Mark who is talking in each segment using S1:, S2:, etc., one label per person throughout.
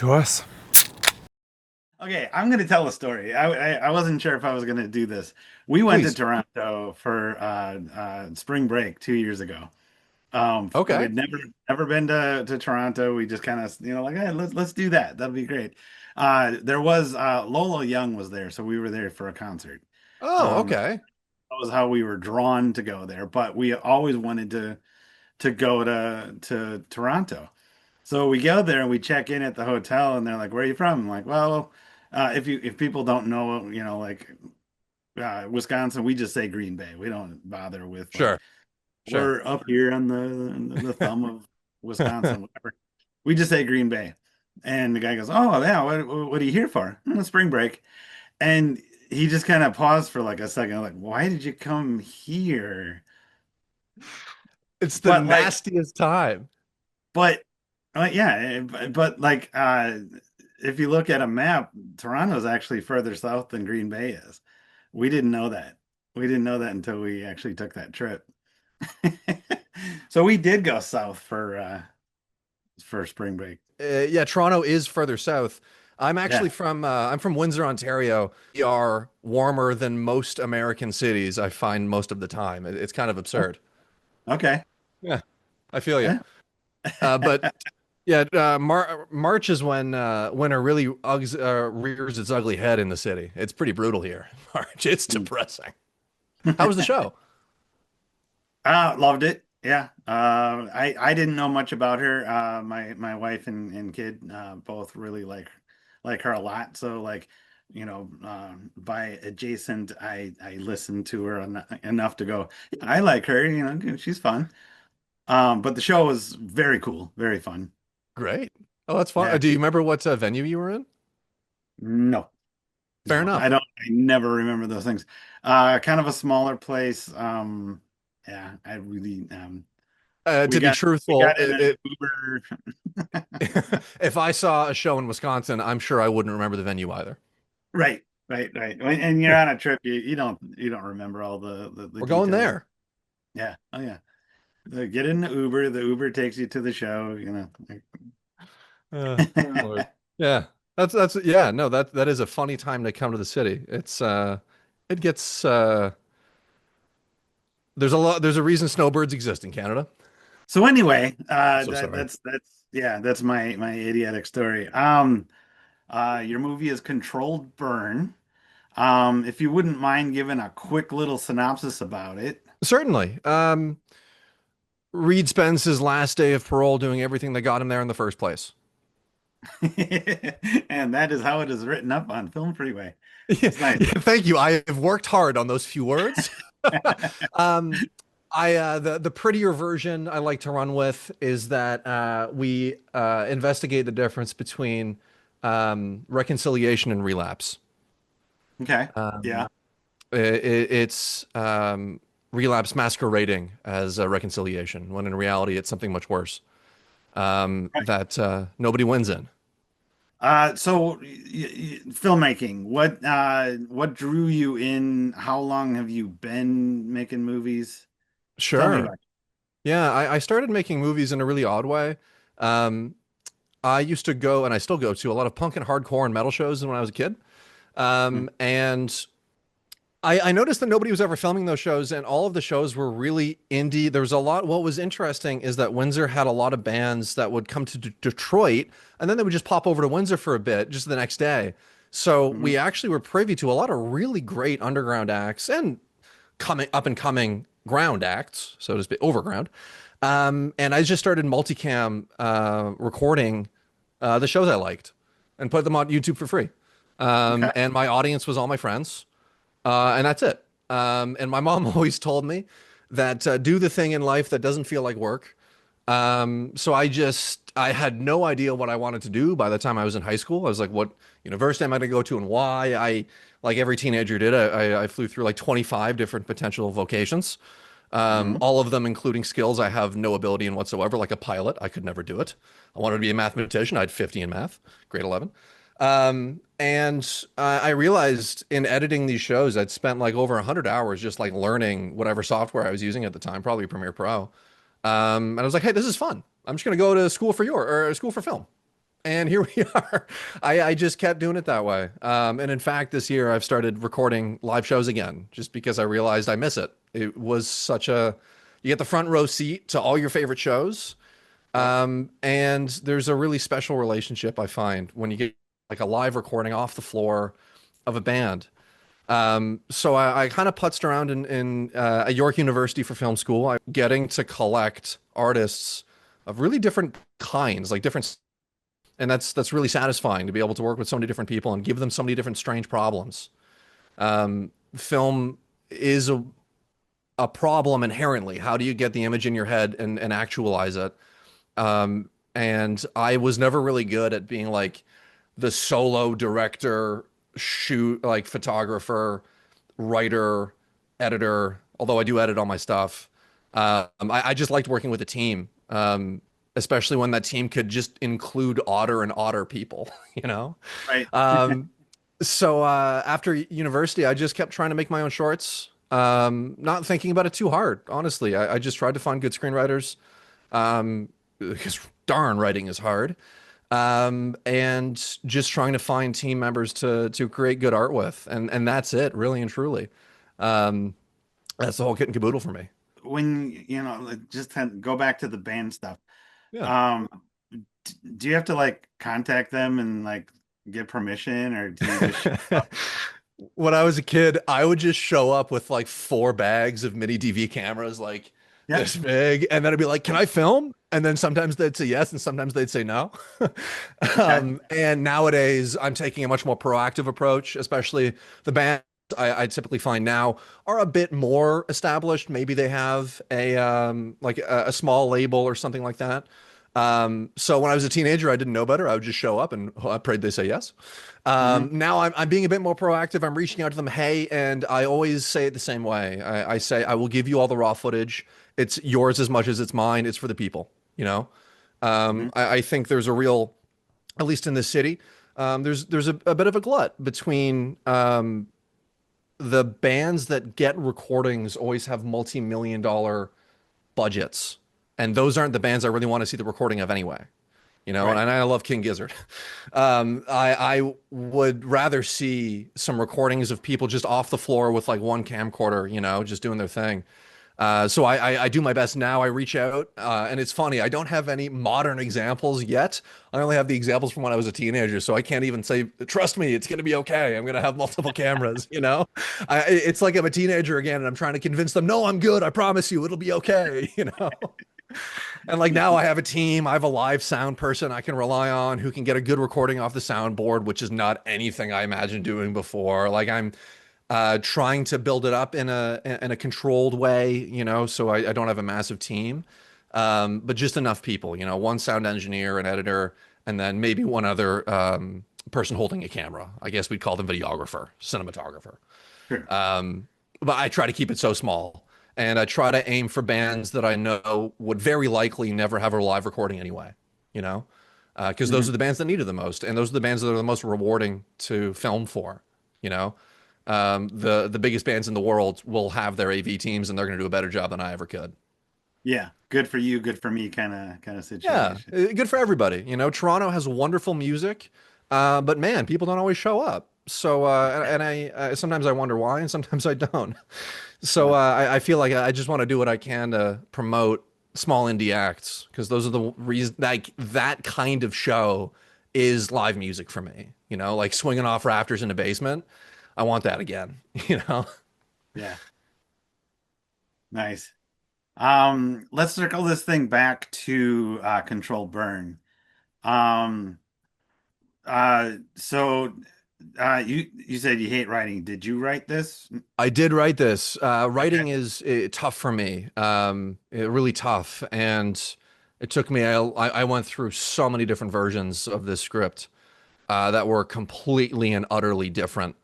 S1: To us.
S2: Okay, I'm going to tell a story. I wasn't sure if I was going to do this. We went to
S1: Please.
S2: Toronto for spring break 2 years ago.
S1: Okay.
S2: We'd never been to Toronto. We just kind of like, hey, let's do that. That'll be great. There was Lolo Young was there, so we were there for a concert.
S1: Oh,
S2: Um,
S1: okay.
S2: that was how we were drawn to go there. But we always wanted to go to Toronto. So we go there and we check in at the hotel, and they're like, "Where are you from?" I'm like, "Well, if people don't know, like Wisconsin, we just say Green Bay. We don't bother with like
S1: Sure. Sure.
S2: we're up here on the thumb of Wisconsin, whatever. We just say Green Bay." And the guy goes, "Oh yeah, what are you here for?" Spring break." And he just kind of paused for like a second, like, "Why did you come here?"
S1: It's the
S2: But like,
S1: nastiest time.
S2: but yeah, but like if you look at a map, Toronto's actually further south than Green Bay is. We didn't know that. We didn't know that until we actually took that trip. So we did go south for spring break.
S1: Yeah, Toronto is further south.
S2: Yeah.
S1: I'm from Windsor, Ontario. We are warmer than most American cities, I find most of the time. It's kind of absurd.
S2: Okay.
S1: Yeah, I feel you.
S2: Yeah.
S1: But yeah, March is when winter really rears its ugly head in the city. It's pretty brutal here. March, it's depressing. How was the show?
S2: Loved it. Yeah. I didn't know much about her. My wife and kid both really like her a lot. So like, by adjacent, I listened to her enough to go, "Yeah, I like her, she's fun." But the show was very cool, very fun.
S1: Great. Oh, that's fun.
S2: Yeah.
S1: Do you remember what venue you were in?
S2: No,
S1: Fair
S2: no, I
S1: enough.
S2: don't. I never remember those things. Kind of a smaller place. Yeah, I really we
S1: To be
S2: got we
S1: truthful,
S2: got in an Uber.
S1: if I saw a show in Wisconsin, I'm sure I wouldn't remember the venue either.
S2: Right, right. And you're on a trip, you don't remember all the
S1: We're going
S2: details.
S1: there.
S2: Yeah. Oh yeah. Get in the Uber. The Uber takes you to the show.
S1: Oh Lord. Yeah. That's yeah, no, that is a funny time to come to the city. It gets there's a reason snowbirds exist in Canada.
S2: So anyway,
S1: So sorry.
S2: that's yeah, that's my idiotic story. Your movie is Controlled Burn. If you wouldn't mind giving a quick little synopsis about it.
S1: Certainly. Reed spends his last day of parole doing everything that got him there in the first place.
S2: And that is how it is written up on Film Freeway.
S1: Yeah,
S2: That's nice.
S1: yeah, thank you. I have worked hard on those few words. Um, the prettier version I like to run with is that we investigate the difference between reconciliation and relapse.
S2: Okay.
S1: Um,
S2: Yeah.
S1: it's relapse masquerading as a reconciliation, when in reality it's something much worse that nobody wins in.
S2: So filmmaking, what drew you in? How long have you been making movies? Tell me
S1: Sure.
S2: about
S1: Yeah, I started making movies in a really odd way. Um, I used to go, and I still go to a lot of punk and hardcore and metal shows when I was a kid.
S2: it.
S1: And I noticed that nobody was ever filming those shows, and all of the shows were really indie. There was a lot. What was interesting is that Windsor had a lot of bands that would come to Detroit, and then they would just pop over to Windsor for a bit, just the next day. So
S2: Mhm.
S1: we actually were privy to a lot of really great underground acts and coming up and coming ground acts, so to speak, overground. And I just started multicam recording the shows I liked and put them on YouTube for free.
S2: Okay.
S1: And my audience was all my friends, and that's it. And my mom always told me that do the thing in life that doesn't feel like work. So I had no idea what I wanted to do by the time I was in high school. I was like, what university am I going to go to and why? Like every teenager did, I flew through like 25 different potential vocations.
S2: Mhm.
S1: All of them including skills I have no ability in whatsoever, like a pilot. I could never do it. I wanted to be a mathematician. I had 50 in math, grade 11. And I realized in editing these shows, I'd spent like over 100 hours just like learning whatever software I was using at the time, probably Premiere Pro. And I was like, hey, this is fun. I'm just going to go to school for film. And here we are. I just kept doing it that way. And in fact, this year I've started recording live shows again just because I realized I miss it. It was such a, you get the front row seat to all your favorite shows.
S2: Yep.
S1: And there's a really special relationship I find when you get like a live recording off the floor of a band. So I kind of putzed around in at York University for film school. I'm getting to collect artists of really different kinds, like different, and that's really satisfying to be able to work with so many different people and give them so many different strange problems. Film is a problem inherently. How do you get the image in your head and actualize it? And I was never really good at being like the solo director, shoot, like photographer, writer, editor, although I do edit all my stuff. I just liked working with a team, especially when that team could just include odder and odder people, you know?
S2: Right.
S1: Um, so after university, I just kept trying to make my own shorts, not thinking about it too hard, honestly. I just tried to find good screenwriters, because darn, writing is hard. And just trying to find team members to create good art with, and that's it, really and truly. Um, that's the whole kit and caboodle for me.
S2: When like, just go back to the band stuff.
S1: Yeah.
S2: Um, do you have to like contact them and like get permission, or do you just show up?
S1: When I was a kid, I would just show up with like 4 bags of mini DV cameras, like
S2: Yeah.
S1: this big, and then I'd be like, "Can I film?" And then sometimes they'd say yes, and sometimes they'd say no.
S2: Okay.
S1: And nowadays, I'm taking a much more proactive approach, especially the bands I typically find now are a bit more established. Maybe they have a small label or something like that. So when I was a teenager, I didn't know better. I would just show up and I prayed they say yes.
S2: Hmm.
S1: Now I'm being a bit more proactive. I'm reaching out to them, hey, and I always say it the same way. I say I will give you all the raw footage. It's yours as much as it's mine. It's for the people, you know.
S2: Hmm.
S1: I think there's a real, at least in this city, there's a bit of a glut between the bands that get recordings always have multi-million-dollar budgets, and those aren't the bands I really want to see the recording of anyway. You know, and
S2: Right.
S1: I love King Gizzard. I would rather see some recordings of people just off the floor with like one camcorder, you know, just doing their thing. So I do my best now. I reach out, and it's funny. I don't have any modern examples yet. I only have the examples from when I was a teenager, so I can't even say, "Trust me, it's gonna be okay. I'm gonna have multiple cameras." You know, it's like I'm a teenager again, and I'm trying to convince them, "No, I'm good. I promise you, it'll be okay." You know. And like now I have a team, I have a live sound person I can rely on who can get a good recording off the soundboard, which is not anything I imagined doing before. Like I'm trying to build it up in a controlled way, you know, so I don't have a massive team, but just enough people, you know, one sound engineer, an editor, and then maybe one other person holding a camera. I guess we'd call them videographer, cinematographer.
S2: Sure.
S1: But I try to keep it so small. And I try to aim for bands that I know would very likely never have a live recording anyway, you know, because those
S2: Hmm.
S1: are the bands that need it the most, and those are the bands that are the most rewarding to film for, you know. The biggest bands in the world will have their AV teams, and they're going to do a better job than I ever could.
S2: Yeah. Good for you, good for me kind of
S1: Yeah,
S2: situation.
S1: good for everybody. You know, Toronto has wonderful music, but man, people don't always show up. So sometimes I wonder why, and sometimes I don't. So
S2: Yeah.
S1: I feel like I just want to do what I can to promote small indie acts because those are the reasons. Like that kind of show is live music for me. You know, like swinging off rafters in a basement. I want that again. You know.
S2: Yeah. Nice. Let's circle this thing back to control burn. Um, so you said you hate writing. Did you write this?
S1: I did write this.
S2: Okay.
S1: Writing is tough for me, really tough, and it took me. I went through so many different versions of this script that were completely and utterly different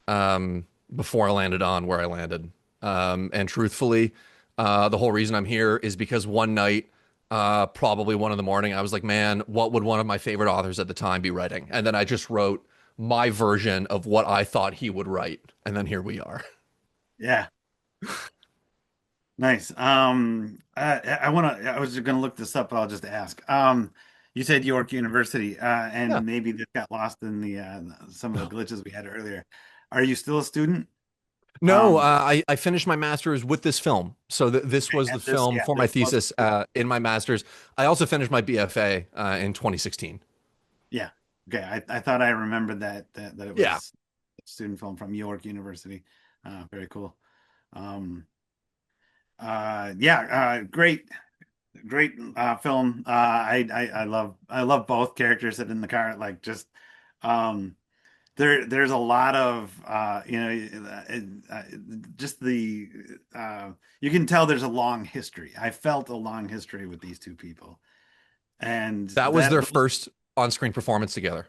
S1: before I landed on where I landed. And truthfully, the whole reason I'm here is because one night, probably 1 in the morning, I was like, "Man, what would one of my favorite authors at the time be writing?" And then I just wrote my version of what I thought he would write, and then here we are.
S2: Yeah. Nice. I was gonna look this up, but I'll just ask. You said York University,
S1: Yeah.
S2: and maybe this got lost in the some of the glitches we had earlier. Are you still a student?
S1: No,
S2: Um,
S1: I finished my master's with this film. So this was the
S2: and this,
S1: film
S2: yeah,
S1: for my
S2: this was,
S1: thesis in my master's. I also finished my BFA in 2016.
S2: yeah. Okay, I thought I remembered that it
S1: Yeah,
S2: was a student film from York University. Very cool. Um, yeah, great film. I love both characters that in the car. Like just um, there's a lot of just the you can tell there's a long history. I felt a long history with these two people, and
S1: that was
S2: that
S1: their
S2: those
S1: first on-screen performance together.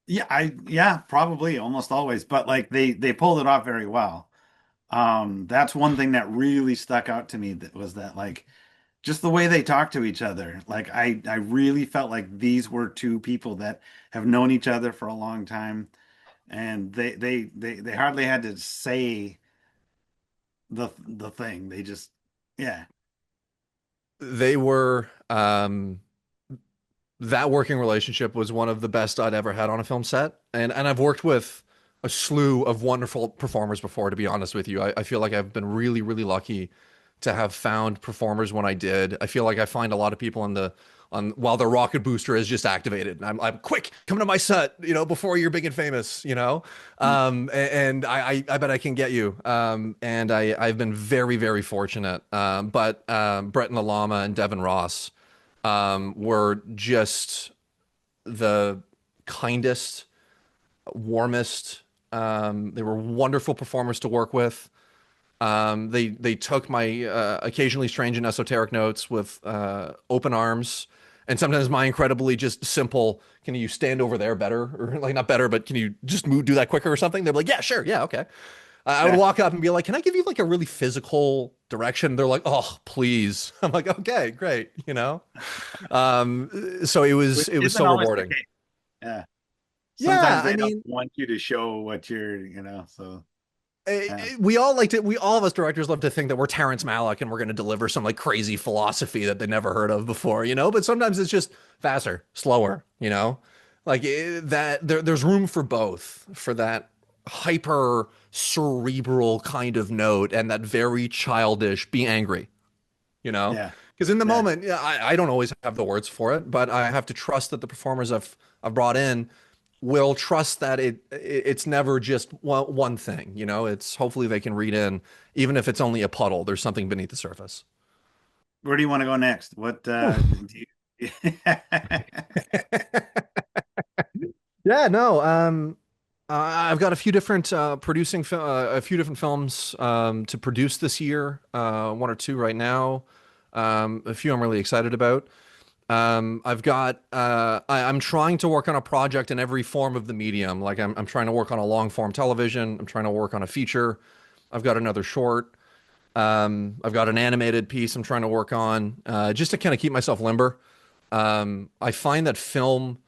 S2: yeah, probably almost always, but like they pulled it off very well. That's one thing that really stuck out to me, that was that like just the way they talk to each other. Like I really felt like these were two people that have known each other for a long time, and they hardly had to say the thing. They just yeah.
S1: They were that working relationship was one of the best I'd ever had on a film set. And I've worked with a slew of wonderful performers before, to be honest with you. I feel like I've been really, really lucky to have found performers when I did. I feel like I find a lot of people on while their rocket booster is just activated. And I'm quick, come to my set, before you're big and famous, and I bet I can get you. And I've been very, very fortunate. But Brett and the Llama and Devin Ross were just the kindest, warmest. They were wonderful performers to work with. They took my occasionally strange and esoteric notes with open arms, and sometimes my incredibly just simple. Can you stand over there better, or like not better, but can you just move, do that quicker or something? They're like, yeah, sure, yeah, okay. I would
S2: Yeah.
S1: walk up and be like, "Can I give you like a really physical direction?" They're like, "Oh, please." I'm like, "Okay, great," So
S2: Which
S1: it was
S2: isn't
S1: so
S2: always the
S1: rewarding.
S2: case. Yeah.
S1: Yeah,
S2: Sometimes
S1: I
S2: they don't
S1: mean,
S2: want you to show what so yeah.
S1: we all like to, we all of us directors love to think that we're Terrence Malick and we're going to deliver some like crazy philosophy that they never heard of before, but sometimes it's just faster, slower, like that there's room for both, for that hyper cerebral kind of note and that very childish be angry, you know?
S2: Yeah.
S1: Because in the
S2: Yeah.
S1: moment, yeah, I don't always have the words for it, but I have to trust that the performers I've brought in will trust that it's never just one thing, It's hopefully they can read in, even if it's only a puddle, there's something beneath the surface.
S2: Where do you want to go next? What
S1: Oof.
S2: do you
S1: Yeah, no, I've got a few different a few different films to produce this year, one or two right now, a few I'm really excited about. I've got I'm trying to work on a project in every form of the medium. Like I'm trying to work on a long form television. I'm trying to work on a feature. I've got another short. I've got an animated piece I'm trying to work on, just to kind of keep myself limber. I find that film,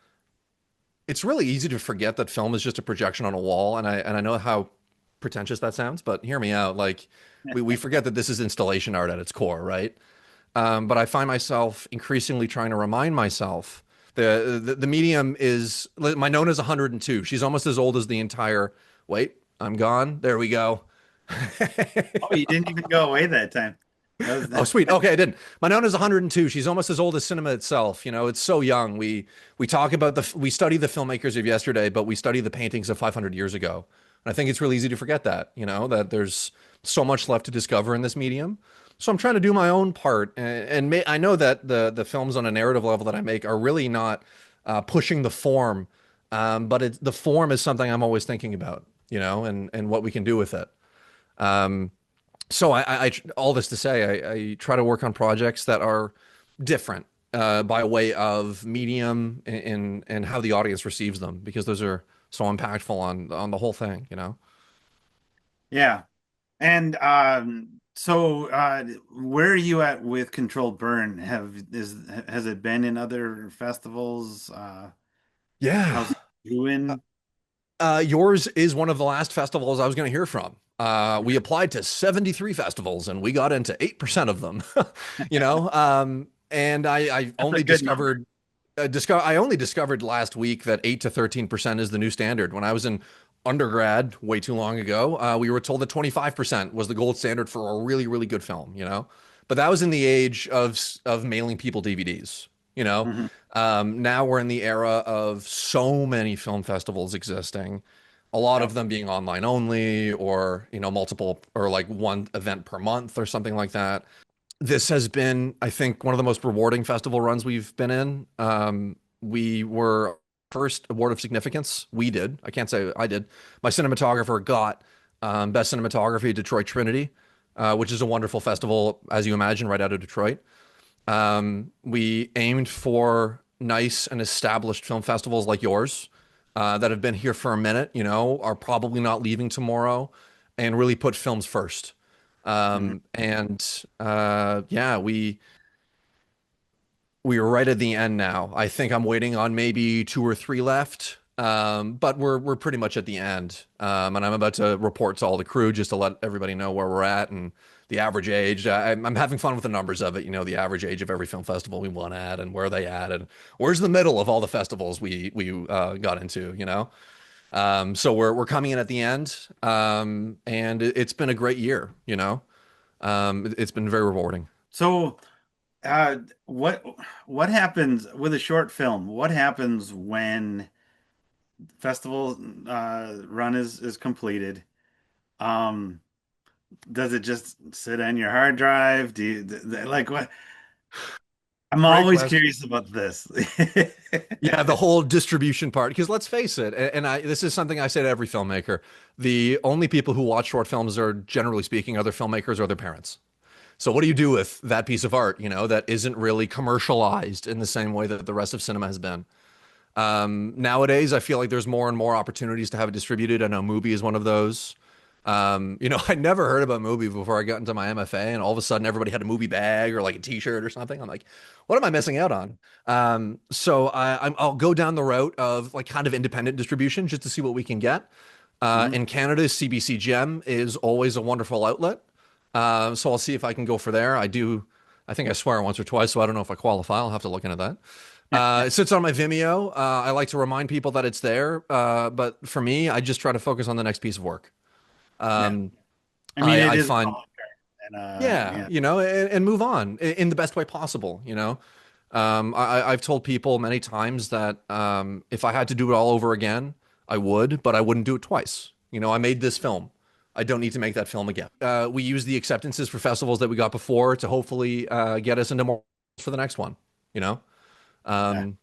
S1: it's really easy to forget that film is just a projection on a wall. And I know how pretentious that sounds, but hear me out. Like we forget that this is installation art at its core, right? But I find myself increasingly trying to remind myself the medium is my Nona's 102. She's almost as old as the entire. Wait, I'm gone. There we go.
S2: Oh, you didn't even go away that time. That was
S1: Oh, sweet. Okay, I didn't. My Nona's 102. She's almost as old as cinema itself. It's so young. We talk about we study the filmmakers of yesterday, but we study the paintings of 500 years ago. And I think it's really easy to forget that, that there's so much left to discover in this medium. So I'm trying to do my own part, and I know that the films on a narrative level that I make are really not pushing the form, but the form is something I'm always thinking about, and what we can do with it. So all this to say, I try to work on projects that are different by way of medium and how the audience receives them, because those are so impactful on the whole thing.
S2: yeah. And so where are you at with Controlled Burn? Has it been in other festivals?
S1: Yeah.
S2: How's it doing?
S1: Yours is one of the last festivals I was going to hear from. We applied to 73 festivals and we got into 8% of them, and I
S2: That's a
S1: only
S2: good number.
S1: discovered I only discovered last week that 8 to 13% is the new standard. When I was in undergrad way too long ago, we were told that 25% was the gold standard for a really, really good film, you know? But that was in the age of mailing people DVDs, you know?
S2: Hmm.
S1: Now we're in the era of so many film festivals existing, a lot of
S2: Yep.
S1: them being online only or, you know, multiple or like one event per month or something like that. This has been, I think, one of the most rewarding festival runs we've been in. We were first award of significance. We did. I can't say I did. My cinematographer got best cinematography at Detroit Trinity, which is a wonderful festival, as you imagine, right out of Detroit. We aimed for nice and established film festivals like yours that have been here for a minute, you know, are probably not leaving tomorrow, and really put films first.
S2: Hmm.
S1: Yeah, we are right at the end now. I think I'm waiting on maybe two or three left. But we're pretty much at the end. And I'm about to report to all the crew just to let everybody know where we're at and the average age. I'm having fun with the numbers of it. You know, the average age of every film festival we won at, and where they at, and where's the middle of all the festivals we got into. You know, so we're coming in at the end. And it's been a great year. You know, it's been very rewarding.
S2: So, uh, what what happens with a short film? What happens when festival run is completed? Um, does it just sit on your hard drive? Do you like what? I'm
S1: Great
S2: always
S1: question.
S2: curious about this.
S1: Yeah, the whole distribution part. Because let's face it, this is something I say to every filmmaker. The only people who watch short films are, generally speaking, other filmmakers or their parents. So what do you do with that piece of art, you know, that isn't really commercialized in the same way that the rest of cinema has been? Nowadays, I feel like there's more and more opportunities to have it distributed. I know Mubi is one of those. You know, I never heard about Mubi before I got into my MFA, and all of a sudden everybody had a Mubi bag or like a T-shirt or something. I'm like, what am I missing out on? I'll go down the route of like kind of independent distribution just to see what we can get.
S2: Mhm.
S1: In Canada, CBC Gem is always a wonderful outlet. So I'll see if I can go for there. I do. I think I swear once or twice, so I don't know if I qualify. I'll have to look into that. It sits on my Vimeo. I like to remind people that it's there, but for me, I just try to focus on the next piece of work.
S2: Yeah.
S1: Um,
S2: I mean, it
S1: I
S2: is a
S1: find,
S2: public art, and
S1: yeah,
S2: yeah.
S1: you know, and move on in the best way possible. You know, I've told people many times that if I had to do it all over again, I would, but I wouldn't do it twice. You know, I made this film. I don't need to make that film again. We use the acceptances for festivals that we got before to hopefully get us into more for the next one. You know.
S2: Yeah.
S1: Um,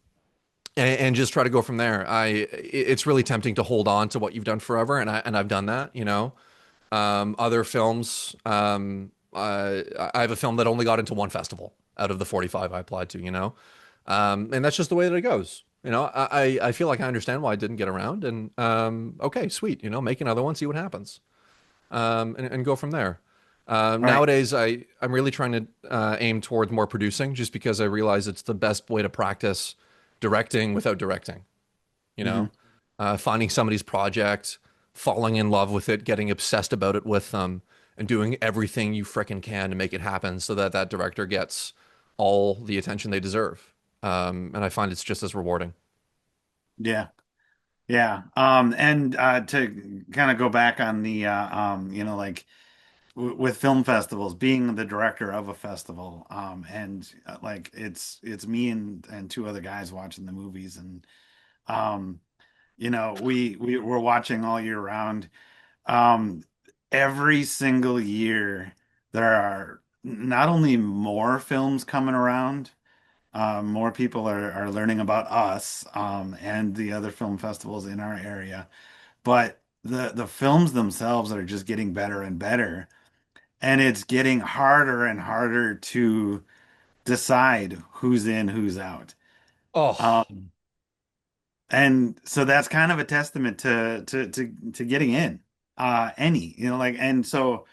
S1: and just try to go from there. It's really tempting to hold on to what you've done forever, and I've done that, you know. Other films, I have a film that only got into one festival out of the 45 I applied to, you know. And that's just the way that it goes. You know, I feel like I understand why I didn't get around, and okay, sweet, you know, make another one, see what happens, and go from there.
S2: Right.
S1: Nowadays, I'm really trying to aim towards more producing, just because I realize it's the best way to practice directing without directing. You
S2: Hmm.
S1: know, finding somebody's project, falling in love with it, getting obsessed about it with them, and doing everything you frickin' can to make it happen so that that director gets all the attention they deserve. And I find it's just as rewarding.
S2: Yeah. Yeah. And to kind of go back on the like w with film festivals, being the director of a festival, and like it's me and two other guys watching the movies, and um, we're watching all year round. Um, every single year there are not only more films coming around, more people are learning about us, and the other film festivals in our area, but the films themselves are just getting better and better, and it's getting harder and harder to decide who's in, who's out.
S1: Oh,
S2: Um, and so that's kind of a testament to getting in, any, like, and so,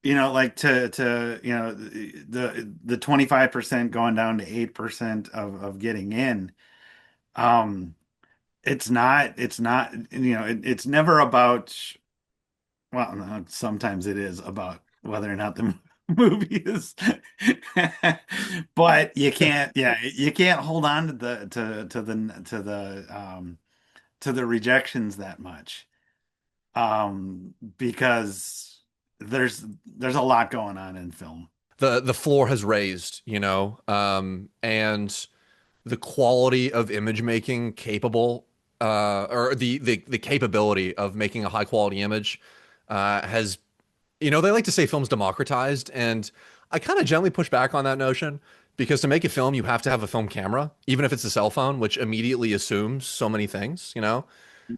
S2: like the 25% going down to 8% of getting in. Um, it's not, it's never about, well, no, sometimes it is about whether or not the movies. But you can't, yeah, you can't hold on to the rejections that much. Because there's a lot going on in film.
S1: The floor has raised, and the quality of image making capable or the capability of making a high quality image has they like to say film's democratized, and I kind of gently push back on that notion because to make a film, you have to have a film camera, even if it's a cell phone, which immediately assumes so many things.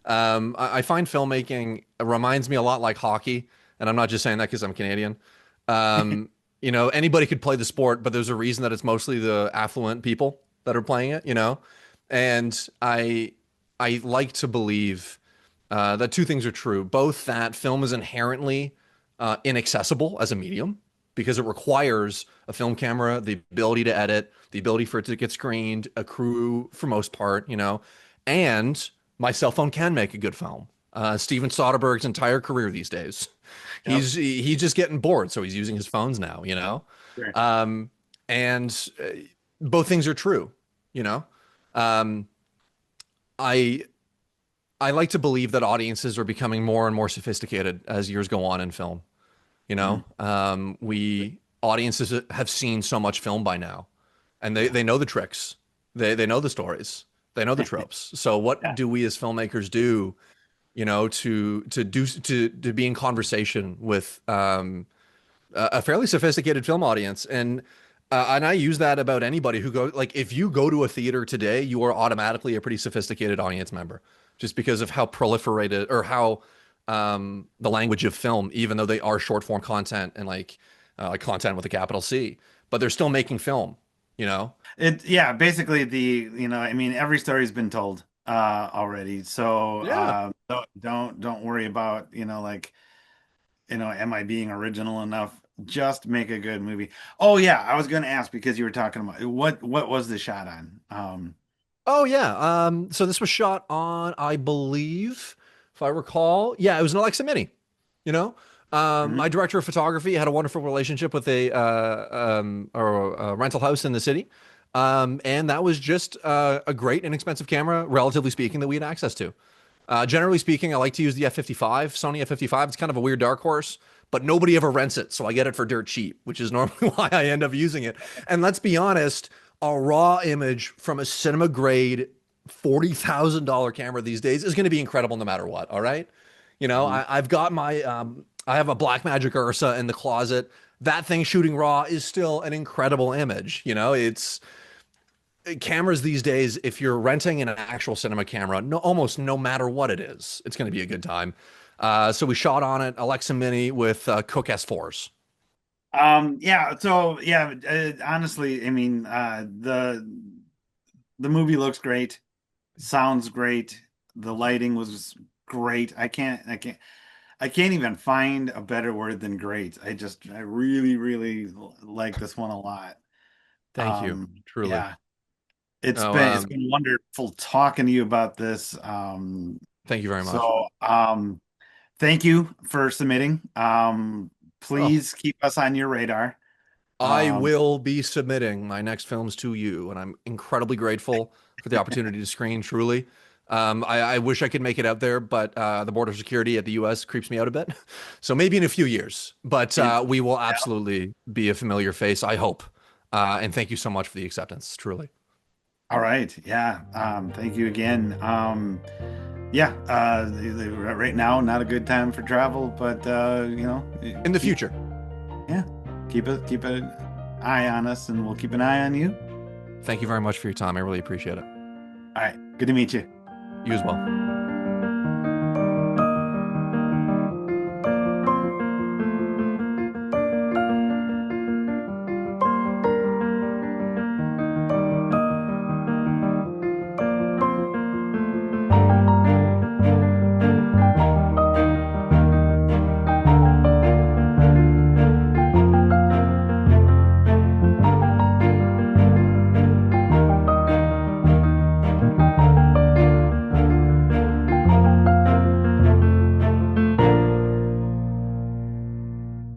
S1: I find filmmaking reminds me a lot like hockey, and I'm not just saying that because I'm Canadian. Um, Anybody could play the sport, but there's a reason that it's mostly the affluent people that are playing it. And I like to believe that two things are true. Both that film is inherently inaccessible as a medium because it requires a film camera, the ability to edit, the ability for it to get screened, a crew for most part. And my cell phone can make a good film. Steven Soderbergh's entire career these days,
S2: Yep.
S1: he's just getting bored, so he's using his phones now.
S2: Sure.
S1: Um, and both things are true, you know. Um, I I like to believe that audiences are becoming more and more sophisticated as years go on in film.
S2: Mhm.
S1: We audiences have seen so much film by now, and they
S2: Yeah.
S1: they know the tricks, they know the stories, they know the tropes. So what
S2: Yeah.
S1: do we as filmmakers do, to be in conversation with a fairly sophisticated film audience? And I use that about anybody who go like if you go to a theater today, you are automatically a pretty sophisticated audience member, just because of how proliferated or how the language of film, even though they are short form content and like content with a capital C, but they're still making film, you know?
S2: Yeah, basically I mean, every story's been told already. So
S1: Yeah.
S2: don't worry about, like, am I being original enough? Just make a good movie. Oh yeah, I was going to ask because you were talking about what was the shot on?
S1: Oh yeah. So this was shot on, I believe, if I recall, yeah, it was an Alexa Mini. You know,
S2: Mhm.
S1: my director of photography had a wonderful relationship with a rental house in the city, and that was just a great inexpensive camera, relatively speaking, that we had access to. Generally speaking, I like to use the F55, Sony F55. It's kind of a weird dark horse, but nobody ever rents it, so I get it for dirt cheap, which is normally why I end up using it. And let's be honest, a raw image from a cinema grade $40,000 camera these days is going to be incredible no matter what. All right.
S2: Mhm.
S1: I've got I have a Blackmagic Ursa in the closet. That thing shooting raw is still an incredible image. It's cameras these days. If you're renting an actual cinema camera, no, almost no matter what it is, it's going to be a good time. So we shot on it, Alexa Mini with Cook S4s.
S2: Yeah, so yeah, honestly, I mean, the movie looks great, sounds great, the lighting was great. I can't even find a better word than great. I really, really like this one a lot.
S1: Thank you, truly.
S2: Yeah, it's
S1: Oh,
S2: been it's been wonderful talking to you about this.
S1: thank you very much.
S2: So thank you for submitting.
S1: Oh,
S2: Please keep us on your radar.
S1: I
S2: Um,
S1: will be submitting my next films to you, and I'm incredibly grateful for the opportunity to screen. Truly, I wish I could make it out there, but the border security at the U.S. creeps me out a bit. So maybe in a few years, but
S2: in,
S1: we will
S2: yeah.
S1: absolutely be a familiar face, I hope. And thank you so much for the acceptance. Truly,
S2: All right. Yeah. Thank you again. Yeah. Right now, not a good time for travel, but
S1: in the
S2: keep
S1: future.
S2: yeah, keep an eye on us, and we'll keep an eye on you.
S1: Thank you very much for your time. I really appreciate it.
S2: All right. Good to meet you.
S1: You as well.